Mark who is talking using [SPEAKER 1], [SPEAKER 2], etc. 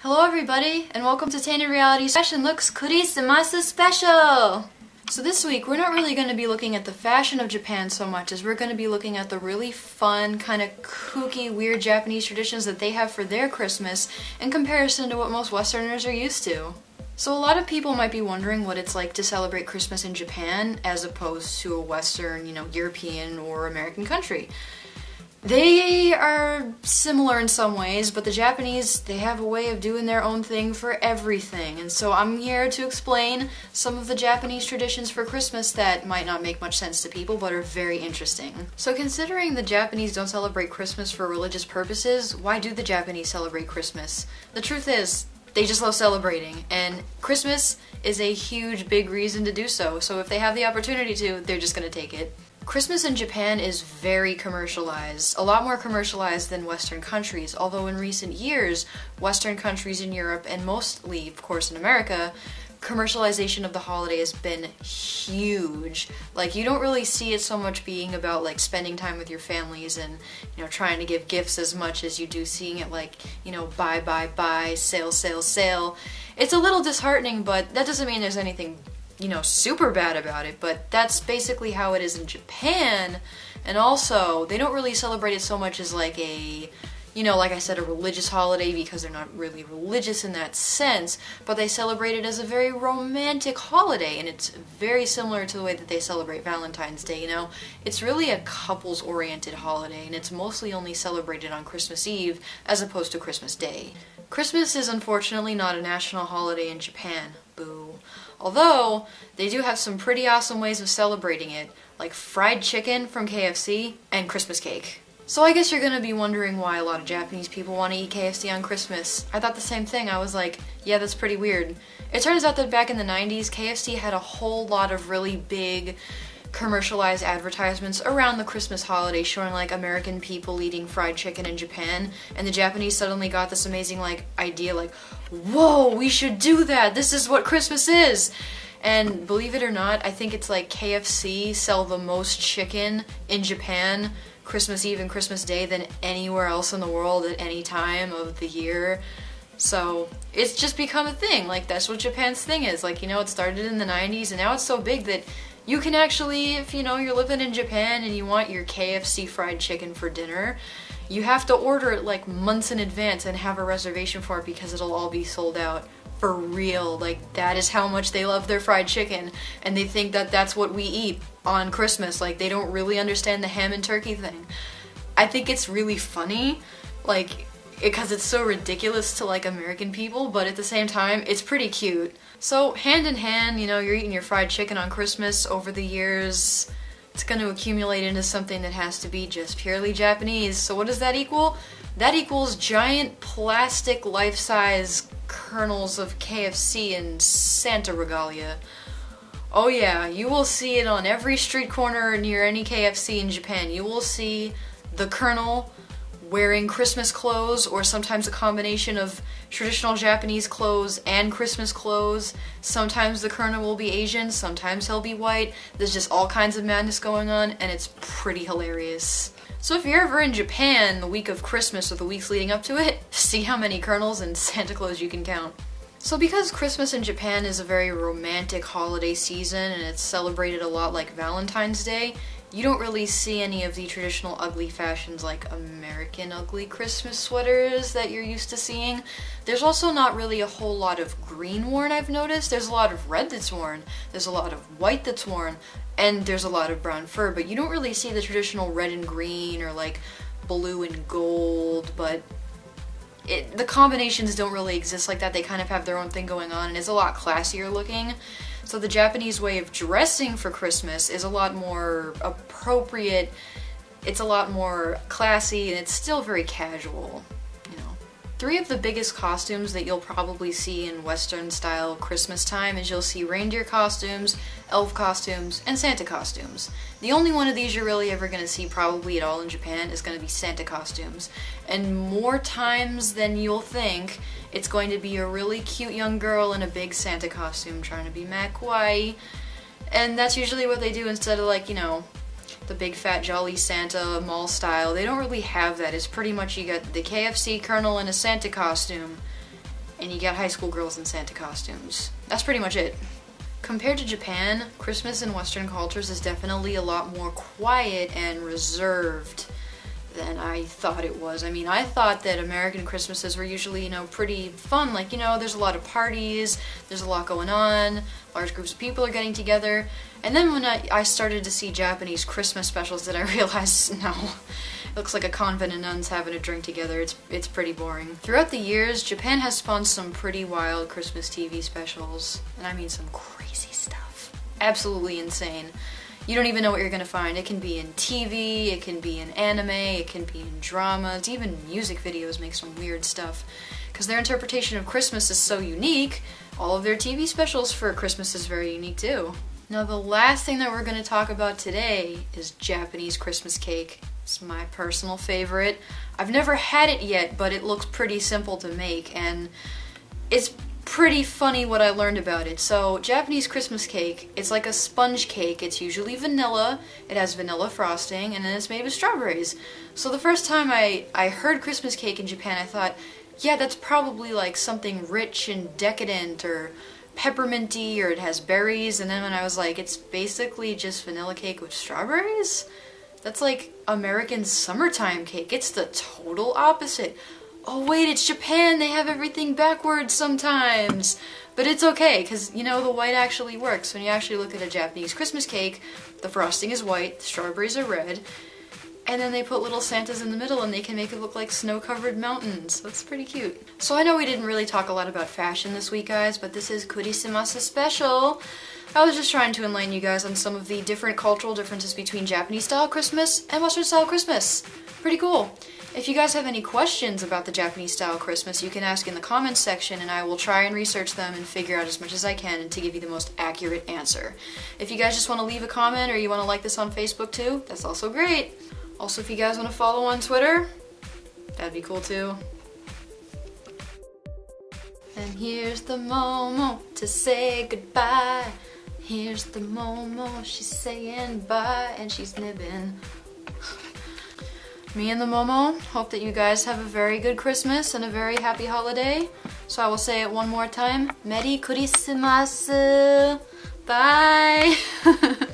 [SPEAKER 1] Hello everybody, and welcome to Tainted Reality's Fashion Looks Kurisumasu Special! So this week, we're not really going to be looking at the fashion of Japan so much as we're going to be looking at the really fun, kind of kooky, weird Japanese traditions that they have for their Christmas in comparison to what most Westerners are used to. So a lot of people might be wondering what it's like to celebrate Christmas in Japan as opposed to a Western, European or American country. They are similar in some ways, but the Japanese, they have a way of doing their own thing for everything. And so I'm here to explain some of the Japanese traditions for Christmas that might not make much sense to people, but are very interesting. So considering the Japanese don't celebrate Christmas for religious purposes, why do the Japanese celebrate Christmas? The truth is, they just love celebrating, and Christmas is a huge, big reason to do so. So if they have the opportunity to, they're just gonna take it. Christmas in Japan is very commercialized, a lot more commercialized than Western countries, although in recent years, Western countries in Europe, and mostly, of course, in America, commercialization of the holiday has been huge. Like, you don't really see it so much being about, like, spending time with your families and, trying to give gifts as much as you do seeing it like, buy, sale, sale, sale. It's a little disheartening, but that doesn't mean there's anything super bad about it, but that's basically how it is in Japan. And also, they don't really celebrate it so much as like a, like I said, a religious holiday, because they're not really religious in that sense, but they celebrate it as a very romantic holiday, and it's very similar to the way that they celebrate Valentine's Day, It's really a couples-oriented holiday, and it's mostly only celebrated on Christmas Eve as opposed to Christmas Day. Christmas is unfortunately not a national holiday in Japan. Boo. Although, they do have some pretty awesome ways of celebrating it, like fried chicken from KFC and Christmas cake. So I guess you're gonna be wondering why a lot of Japanese people want to eat KFC on Christmas. I thought the same thing. I was like, yeah, that's pretty weird. It turns out that back in the 90s, KFC had a whole lot of really big commercialized advertisements around the Christmas holiday showing like American people eating fried chicken in Japan, and the Japanese suddenly got this amazing idea whoa, we should do that, this is what Christmas is. And believe it or not, I think it's like KFC sell the most chicken in Japan Christmas Eve and Christmas Day than anywhere else in the world at any time of the year. So it's just become a thing. That's what Japan's thing is. It started in the 90s and now it's so big that you can actually, if you're living in Japan and you want your KFC fried chicken for dinner, you have to order it months in advance and have a reservation for it because it'll all be sold out for real. That is how much they love their fried chicken, and they think that that's what we eat on Christmas. They don't really understand the ham and turkey thing. I think it's really funny, because it's so ridiculous to American people, but at the same time, it's pretty cute. So hand in hand, you're eating your fried chicken on Christmas. Over the years, it's going to accumulate into something that has to be just purely Japanese. So what does that equal? That equals giant plastic life-size kernels of KFC and Santa regalia. Oh yeah, you will see it on every street corner near any KFC in Japan. You will see the Colonel wearing Christmas clothes, or sometimes a combination of traditional Japanese clothes and Christmas clothes. Sometimes the Colonel will be Asian, sometimes he'll be white. There's just all kinds of madness going on, and it's pretty hilarious. So if you're ever in Japan the week of Christmas or the weeks leading up to it, see how many Colonels and Santa Claus you can count. So because Christmas in Japan is a very romantic holiday season and it's celebrated a lot like Valentine's Day, you don't really see any of the traditional ugly fashions like American ugly Christmas sweaters that you're used to seeing. There's also not really a whole lot of green worn, I've noticed. There's a lot of red that's worn, there's a lot of white that's worn, and there's a lot of brown fur, but you don't really see the traditional red and green or blue and gold, but the combinations don't really exist like that. They kind of have their own thing going on, and it's a lot classier looking. So the Japanese way of dressing for Christmas is a lot more appropriate, it's a lot more classy, and it's still very casual, Three of the biggest costumes that you'll probably see in Western style Christmas time is you'll see reindeer costumes, elf costumes, and Santa costumes. The only one of these you're really ever going to see probably at all in Japan is going to be Santa costumes. And more times than you'll think, it's going to be a really cute young girl in a big Santa costume trying to be mad kawaii. And that's usually what they do instead of the big fat jolly Santa mall style. They don't really have that. It's pretty much you got the KFC Colonel in a Santa costume, and you got high school girls in Santa costumes. That's pretty much it. Compared to Japan, Christmas in Western cultures is definitely a lot more quiet and reserved than I thought it was. I mean, I thought that American Christmases were usually, pretty fun. Like, there's a lot of parties, there's a lot going on, large groups of people are getting together. And then when I started to see Japanese Christmas specials, that I realized, no, it looks like a convent of nuns having a drink together. It's pretty boring. Throughout the years, Japan has spawned some pretty wild Christmas TV specials. And I mean some crazy stuff. Absolutely insane. You don't even know what you're gonna find. It can be in TV, it can be in anime, it can be in dramas, even music videos make some weird stuff. Because their interpretation of Christmas is so unique, all of their TV specials for Christmas is very unique too. Now the last thing that we're gonna talk about today is Japanese Christmas cake. It's my personal favorite. I've never had it yet, but it looks pretty simple to make, and it's pretty funny what I learned about it. So Japanese Christmas cake, it's like a sponge cake. It's usually vanilla, it has vanilla frosting, and then it's made with strawberries. So the first time I heard Christmas cake in Japan, I thought, yeah, that's probably like something rich and decadent or pepperminty, or it has berries. And then when I was like, it's basically just vanilla cake with strawberries? That's like American summertime cake. It's the total opposite. Oh wait, it's Japan, they have everything backwards sometimes. But it's okay, because the white actually works. When you actually look at a Japanese Christmas cake, the frosting is white, the strawberries are red, and then they put little Santas in the middle and they can make it look like snow-covered mountains. That's pretty cute. So I know we didn't really talk a lot about fashion this week, guys, but this is Kurisumasu Special. I was just trying to enlighten you guys on some of the different cultural differences between Japanese-style Christmas and Western-style Christmas. Pretty cool. If you guys have any questions about the Japanese-style Christmas, you can ask in the comments section, and I will try and research them and figure out as much as I can to give you the most accurate answer. If you guys just want to leave a comment or you want to like this on Facebook too, that's also great. Also, if you guys want to follow on Twitter, that'd be cool too. And here's the Momo to say goodbye. Here's the Momo, she's saying bye, and she's nibbing. Me and the Momo hope that you guys have a very good Christmas and a very happy holiday. So I will say it one more time. Merry Kurisumasu! Bye!